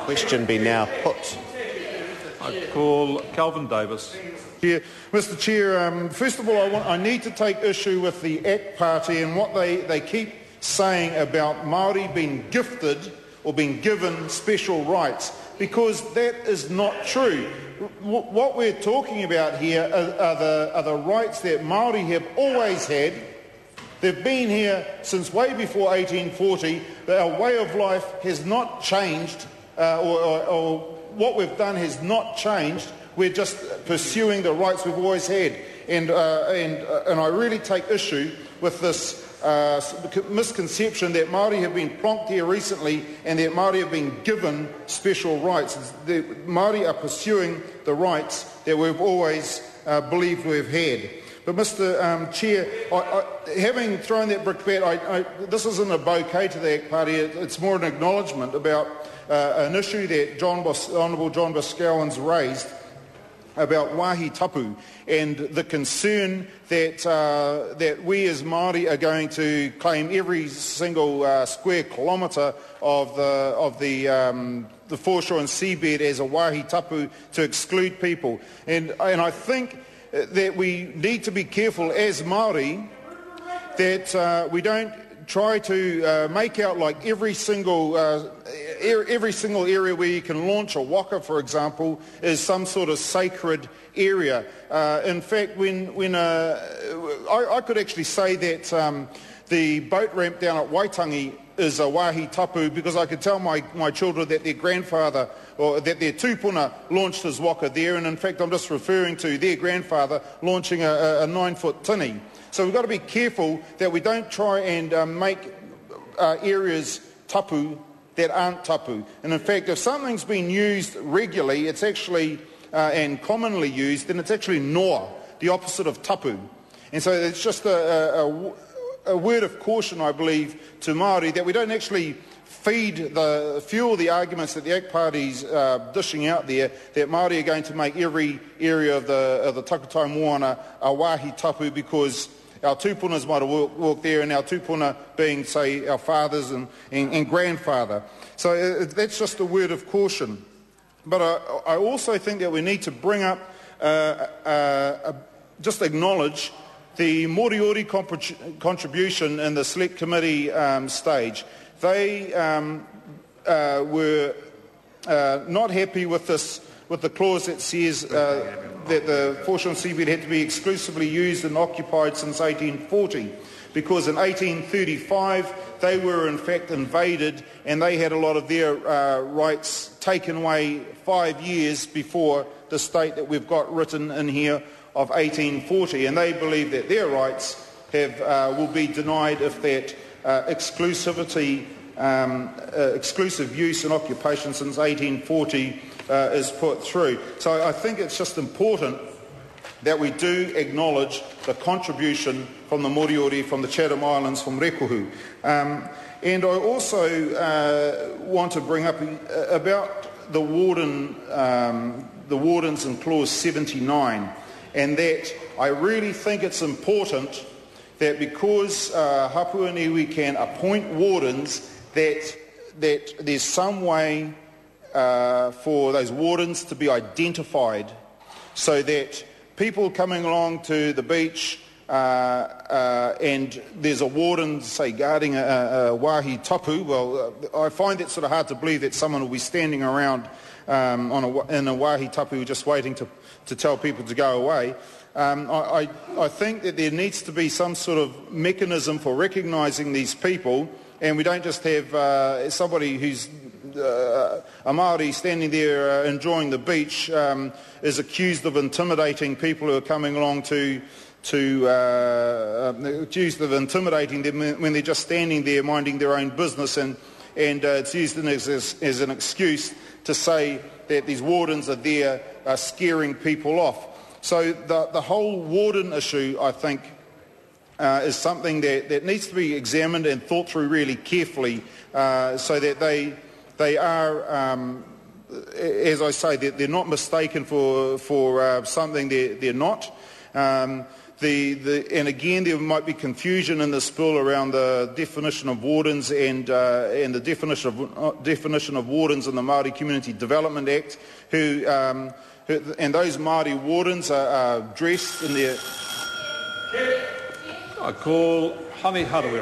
Question be now put. I call Calvin Davis. Mr Chair, first of all I need to take issue with the ACT Party and what they keep saying about Māori being gifted or being given special rights, because that is not true. What we're talking about here are the rights that Māori have always had. They've been here since way before 1840. Our way of life has not changed, or what we've done has not changed. We're just pursuing the rights we've always had. And I really take issue with this misconception that Māori have been plonked here recently and that Māori have been given special rights. The Māori are pursuing the rights that we've always believed we've had. But Mr Chair, having thrown that brickbat, this isn't a bouquet to the ACT Party, it's more an acknowledgement about an issue that Honourable John Boscawen's raised about wāhi tapu and the concern that we as Māori are going to claim every single square kilometre of the foreshore and seabed as a wāhi tapu to exclude people. And I think that we need to be careful as Māori that we don't try to make out like every single area where you can launch a waka, for example, is some sort of sacred area. In fact, I could actually say that the boat ramp down at Waitangi is a wāhi tapu because I could tell my children that their grandfather or that their tūpuna launched his waka there, and in fact I'm just referring to their grandfather launching a 9-foot tini. So we've got to be careful that we don't try and make areas tapu that aren't tapu. And in fact, if something's been used regularly, it's actually, and commonly used, then it's actually noa, the opposite of tapu. And so it's just a word of caution, I believe, to Māori, that we don't actually fuel the arguments that the ACT Party's dishing out there, that Māori are going to make every area of the Takutai Moana a wāhi tapu because our tūpunas might have walked there, and our tūpuna being, say, our fathers and grandfather. So that's just a word of caution. But I also think that we need to bring up, just acknowledge the Moriori contribution in the Select Committee stage. They were not happy with the clause that says that the foreshore and seabed had to be exclusively used and occupied since 1840, because in 1835 they were in fact invaded and they had a lot of their rights taken away 5 years before the state that we've got written in here of 1840, and they believe that their rights will be denied if that exclusive use and occupation since 1840 is put through. So I think it's just important that we do acknowledge the contribution from the Moriori, from the Chatham Islands, from Rekuhu. And I also want to bring up about the wardens in clause 79, and that I really think it's important that because Hapua Niue can appoint wardens, that there's some way for those wardens to be identified so that people coming along to the beach and there's a warden, say, guarding a wāhi tapu. Well, I find it sort of hard to believe that someone will be standing around in a wāhi tapu just waiting to tell people to go away. I think that there needs to be some sort of mechanism for recognising these people, and we don't just have somebody who's a Māori standing there enjoying the beach is accused of intimidating people who are coming along accused of intimidating them when they're just standing there minding their own business, and it's used as an excuse to say that these wardens are there scaring people off. So the whole warden issue, I think, is something that needs to be examined and thought through really carefully, so that they are, as I say, they're not mistaken for something they're not. and again there might be confusion in this bill around the definition of wardens and the definition of wardens in the Māori Community Development Act, and those Māori wardens are dressed in their... I call Hani Harawira.